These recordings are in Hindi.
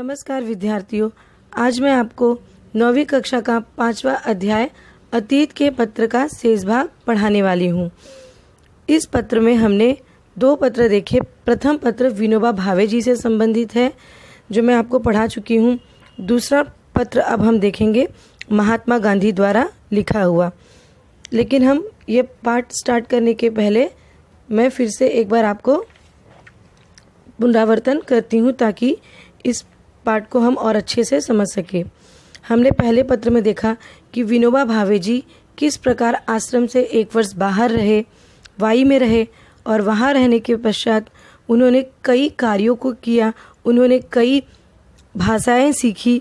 नमस्कार विद्यार्थियों, आज मैं आपको 9वीं कक्षा का 5वां अध्याय अतीत के पत्र का शेष भाग पढ़ाने वाली हूँ। इस पत्र में हमने 2 पत्र देखे। प्रथम पत्र विनोबा भावे जी से संबंधित है, जो मैं आपको पढ़ा चुकी हूँ। दूसरा पत्र अब हम देखेंगे महात्मा गांधी द्वारा लिखा हुआ। लेकिन हम ये पाठ स्टार्ट करने के पहले मैं फिर से एक बार आपको पुनरावर्तन करती हूँ ताकि इस पाठ को हम और अच्छे से समझ सके। हमने पहले पत्र में देखा कि विनोबा भावे जी किस प्रकार आश्रम से 1 वर्ष बाहर रहे, वाई में रहे, और वहाँ रहने के पश्चात उन्होंने कई कार्यों को किया, उन्होंने कई भाषाएं सीखी।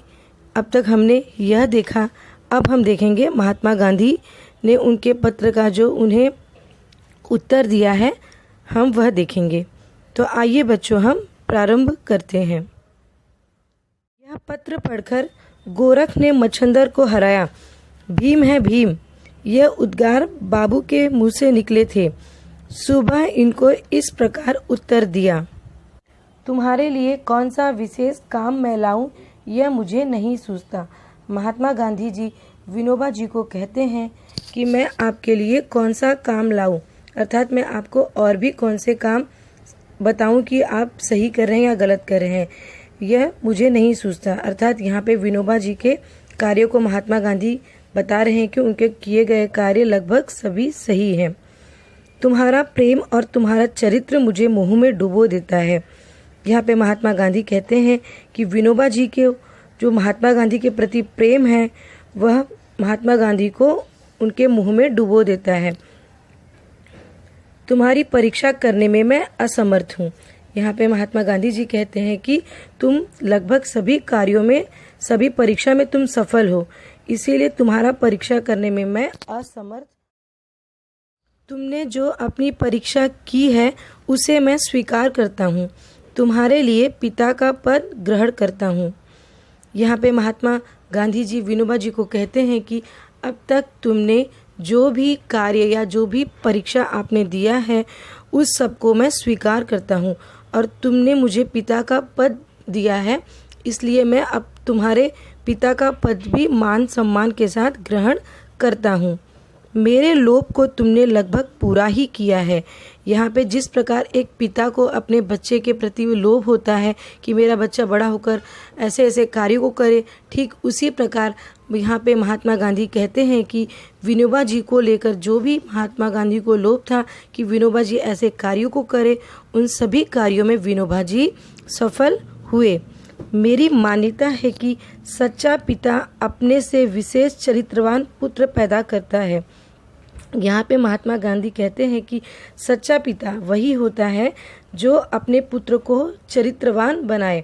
अब तक हमने यह देखा। अब हम देखेंगे महात्मा गांधी ने उनके पत्र का जो उन्हें उत्तर दिया है, हम वह देखेंगे। तो आइए बच्चों, हम प्रारंभ करते हैं। यह पत्र पढ़कर गोरख ने मच्छंदर को हराया, भीम है भीम, यह उद्गार बाबू के मुंह से निकले थे। सुबह इनको इस प्रकार उत्तर दिया, तुम्हारे लिए कौन सा विशेष काम मैं लाऊं, यह मुझे नहीं सूझता। महात्मा गांधी जी विनोबा जी को कहते हैं कि मैं आपके लिए कौन सा काम लाऊं, अर्थात मैं आपको और भी कौन से काम बताऊं कि आप सही कर रहे हैं या गलत कर रहे हैं, यह मुझे नहीं सूझता। अर्थात यहाँ पे विनोबा जी के कार्यों को महात्मा गांधी बता रहे हैं कि उनके किए गए कार्य लगभग सभी सही हैं। तुम्हारा प्रेम और तुम्हारा चरित्र मुझे मोह में डुबो देता है। यहाँ पे महात्मा गांधी कहते हैं कि विनोबा जी के जो महात्मा गांधी के प्रति प्रेम है, वह महात्मा गांधी को उनके मुँह में डुबो देता है। तुम्हारी परीक्षा करने में मैं असमर्थ हूँ। यहाँ पे महात्मा गांधी जी कहते हैं कि तुम लगभग सभी कार्यों में, सभी परीक्षा में तुम सफल हो, इसीलिए तुम्हारा परीक्षा करने में मैं असमर्थ। तुमने जो अपनी परीक्षा की है उसे मैं स्वीकार करता हूँ, तुम्हारे लिए पिता का पद ग्रहण करता हूँ। यहाँ पे महात्मा गांधी जी विनोबा जी को कहते हैं कि अब तक तुमने जो भी कार्य या जो भी परीक्षा आपने दिया है, उस सब को मैं स्वीकार करता हूँ, और तुमने मुझे पिता का पद दिया है, इसलिए मैं अब तुम्हारे पिता का पद भी मान सम्मान के साथ ग्रहण करता हूँ। मेरे लोभ को तुमने लगभग पूरा ही किया है। यहाँ पे जिस प्रकार एक पिता को अपने बच्चे के प्रति लोभ होता है कि मेरा बच्चा बड़ा होकर ऐसे ऐसे कार्यों को करे, ठीक उसी प्रकार यहाँ पे महात्मा गांधी कहते हैं कि विनोबा जी को लेकर जो भी महात्मा गांधी को लोभ था कि विनोबा जी ऐसे कार्यों को करे, उन सभी कार्यों में विनोबा जी सफल हुए। मेरी मान्यता है कि सच्चा पिता अपने से विशेष चरित्रवान पुत्र पैदा करता है। यहाँ पे महात्मा गांधी कहते हैं कि सच्चा पिता वही होता है जो अपने पुत्र को चरित्रवान बनाए।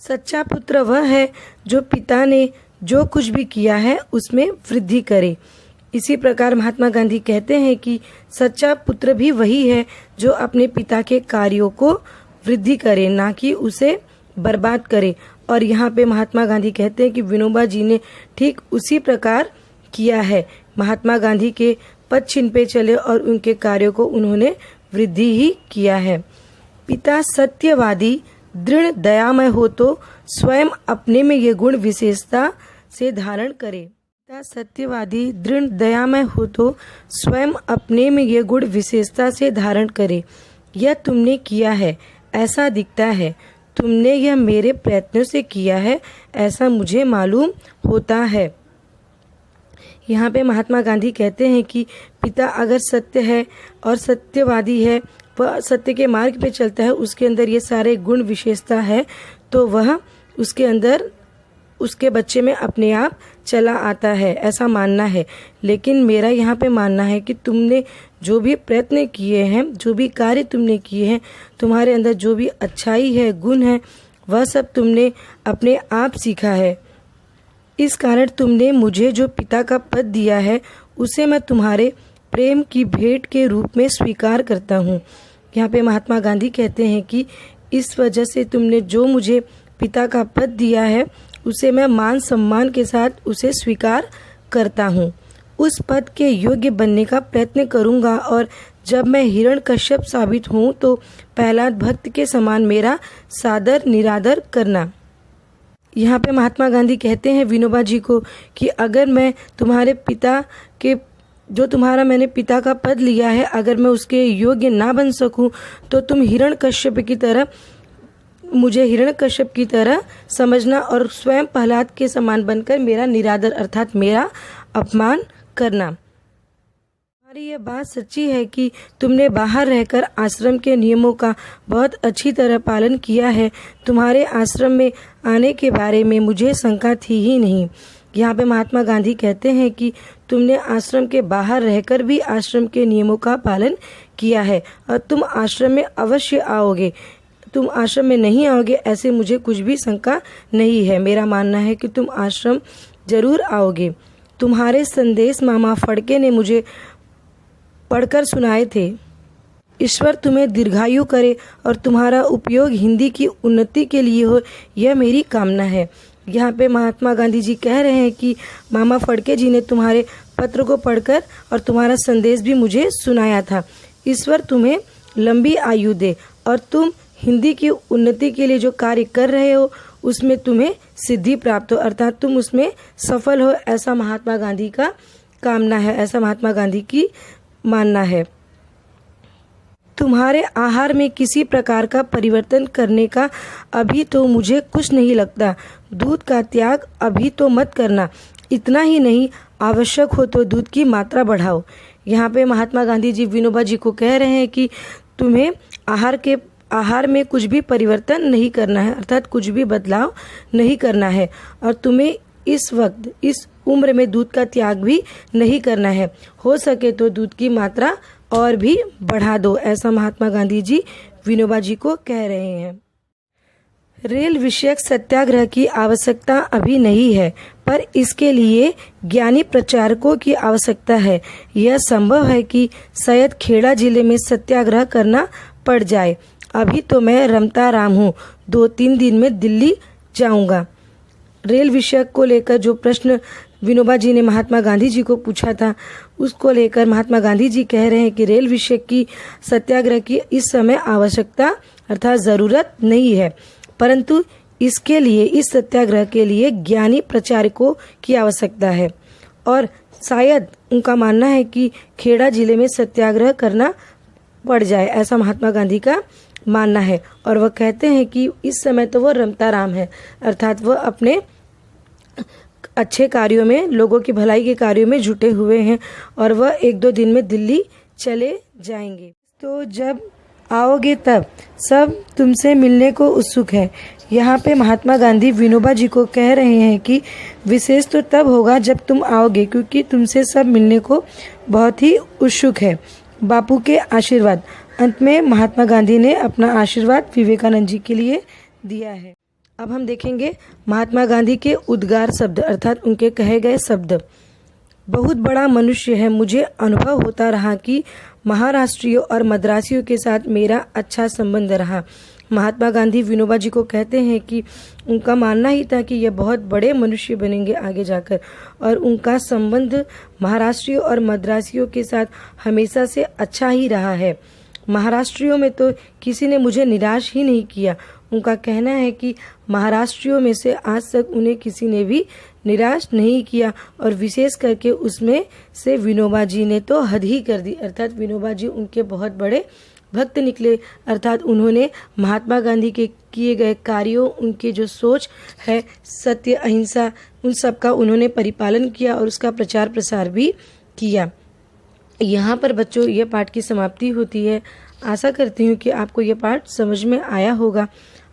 सच्चा पुत्र वह है जो पिता ने जो कुछ भी किया है उसमें वृद्धि करे। इसी प्रकार महात्मा गांधी कहते हैं कि सच्चा पुत्र भी वही है जो अपने पिता के कार्यों को वृद्धि करे, ना कि उसे बर्बाद करे। और यहाँ पे महात्मा गांधी कहते हैं कि विनोबा जी ने ठीक उसी प्रकार किया है। महात्मा गांधी के पद चिन्ह पे चले और उनके कार्यों को उन्होंने वृद्धि ही किया है। पिता सत्यवादी दृढ़ दयामय हो तो स्वयं अपने में ये गुण विशेषता से धारण करे। पिता सत्यवादी दृढ़ दयामय हो तो स्वयं अपने में ये गुण विशेषता से धारण करे। यह तुमने किया है, ऐसा दिखता है। तुमने यह मेरे प्रयत्नों से किया है, ऐसा मुझे मालूम होता है। यहाँ पे महात्मा गांधी कहते हैं कि पिता अगर सत्य है और सत्यवादी है, वह सत्य के मार्ग पे चलता है, उसके अंदर ये सारे गुण विशेषता है, तो वह उसके अंदर उसके बच्चे में अपने आप चला आता है, ऐसा मानना है। लेकिन मेरा यहाँ पे मानना है कि तुमने जो भी प्रयत्न किए हैं, जो भी कार्य तुमने किए हैं, तुम्हारे अंदर जो भी अच्छाई है, गुण है, वह सब तुमने अपने आप सीखा है। इस कारण तुमने मुझे जो पिता का पद दिया है उसे मैं तुम्हारे प्रेम की भेंट के रूप में स्वीकार करता हूँ। यहाँ पे महात्मा गांधी कहते हैं कि इस वजह से तुमने जो मुझे पिता का पद दिया है उसे मैं मान सम्मान के साथ उसे स्वीकार करता हूँ। उस पद के योग्य बनने का प्रयत्न करूंगा और जब मैं हिरण्यकश्यप साबित हूँ तो प्रहलाद भक्त के समान मेरा सादर निरादर करना। यहाँ पे महात्मा गांधी कहते हैं विनोबा जी को कि अगर मैं तुम्हारे पिता के जो तुम्हारा मैंने पिता का पद लिया है, अगर मैं उसके योग्य ना बन सकूं तो तुम मुझे हिरण्यकश्यप की तरह समझना और स्वयं प्रहलाद के समान बनकर मेरा निरादर अर्थात मेरा अपमान करना। हमारी यह बात सच्ची है कि तुमने बाहर रहकर आश्रम के नियमों का बहुत अच्छी तरह पालन किया है। तुम्हारे आश्रम में आने के बारे में मुझे शंका थी ही नहीं। यहाँ पे महात्मा गांधी कहते हैं कि तुमने आश्रम के बाहर रहकर भी आश्रम के नियमों का पालन किया है और तुम आश्रम में अवश्य आओगे। तुम आश्रम में नहीं आओगे ऐसे मुझे कुछ भी शंका नहीं है। मेरा मानना है कि तुम आश्रम जरूर आओगे। तुम्हारे संदेश मामा फड़के ने मुझे पढ़कर सुनाए थे। ईश्वर तुम्हें दीर्घायु करे और तुम्हारा उपयोग हिंदी की उन्नति के लिए हो, यह मेरी कामना है। यहाँ पे महात्मा गांधी जी कह रहे हैं कि मामा फड़के जी ने तुम्हारे पत्र को पढ़कर और तुम्हारा संदेश भी मुझे सुनाया था। ईश्वर तुम्हें लंबी आयु दे और तुम हिंदी की उन्नति के लिए जो कार्य कर रहे हो उसमें तुम्हें सिद्धि प्राप्त हो, अर्थात तुम उसमें सफल हो, ऐसा महात्मा गांधी का कामना है, ऐसा महात्मा गांधी की मानना है। तुम्हारे आहार में किसी प्रकार का परिवर्तन करने का अभी तो मुझे कुछ नहीं लगता। दूध का त्याग अभी तो मत करना। इतना ही नहीं, आवश्यक हो तो दूध की मात्रा बढ़ाओ। यहाँ पे महात्मा गांधी जी विनोबा जी को कह रहे हैं कि तुम्हें आहार में कुछ भी परिवर्तन नहीं करना है, अर्थात कुछ भी बदलाव नहीं करना है और तुम्हें इस वक्त इस उम्र में दूध का त्याग भी नहीं करना है। हो सके तो दूध की मात्रा और भी बढ़ा दो, ऐसा महात्मा गांधी जी विनोबा जी को कह रहे हैं। रेल विषयक सत्याग्रह की आवश्यकता अभी नहीं है, पर इसके लिए ज्ञानी प्रचारकों की आवश्यकता है। यह संभव है कि शायद खेड़ा जिले में सत्याग्रह करना पड़ जाए। अभी तो मैं रमता राम हूँ, 2-3 दिन में दिल्ली जाऊंगा। रेल विषयक को लेकर जो प्रश्न विनोबा जी ने महात्मा गांधी जी को पूछा था, उसको लेकर महात्मा गांधी जी कह रहे हैं कि रेल विषयक की सत्याग्रह की इस समय आवश्यकता अर्थात ज़रूरत नहीं है, परंतु इसके लिए इस सत्याग्रह के लिए ज्ञानी प्रचारकों की आवश्यकता है और शायद उनका मानना है कि खेड़ा जिले में सत्याग्रह करना पड़ जाए, ऐसा महात्मा गांधी का मानना है। और वह कहते हैं कि इस समय तो वह रमता राम है, अर्थात वह अपने अच्छे कार्यों में, लोगों की भलाई के कार्यों में जुटे हुए हैं और वह 1-2 दिन में दिल्ली चले जाएंगे। तो जब आओगे तब सब तुमसे मिलने को उत्सुक है। यहाँ पे महात्मा गांधी विनोबा जी को कह रहे हैं कि विशेष तो तब होगा जब तुम आओगे, क्योंकि तुमसे सब मिलने को बहुत ही उत्सुक है। बापू के आशीर्वाद। अंत में महात्मा गांधी ने अपना आशीर्वाद विवेकानंद जी के लिए दिया है। अब हम देखेंगे महात्मा गांधी के उद्गार शब्द अर्थात उनके कहे गए शब्द। बहुत बड़ा मनुष्य है। मुझे अनुभव होता रहा कि महाराष्ट्रियों और मद्रासियों के साथ मेरा अच्छा संबंध रहा। महात्मा गांधी विनोबा जी को कहते हैं कि उनका मानना ही था कि यह बहुत बड़े मनुष्य बनेंगे आगे जाकर और उनका संबंध महाराष्ट्रियों और मद्रासियों के साथ हमेशा से अच्छा ही रहा है। महाराष्ट्रियों में तो किसी ने मुझे निराश ही नहीं किया। उनका कहना है कि महाराष्ट्रियों में से आज तक उन्हें किसी ने भी निराश नहीं किया और विशेष करके उसमें से विनोबा जी ने तो हद ही कर दी, अर्थात विनोबा जी उनके बहुत बड़े भक्त निकले, अर्थात उन्होंने महात्मा गांधी के किए गए कार्यों, उनके जो सोच है सत्य अहिंसा, उन सब का उन्होंने परिपालन किया और उसका प्रचार प्रसार भी किया। यहाँ पर बच्चों ये पाठ की समाप्ति होती है। आशा करती हूँ कि आपको ये पाठ समझ में आया होगा।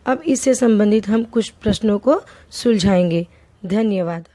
अब इससे संबंधित हम कुछ प्रश्नों को सुलझाएंगे। धन्यवाद।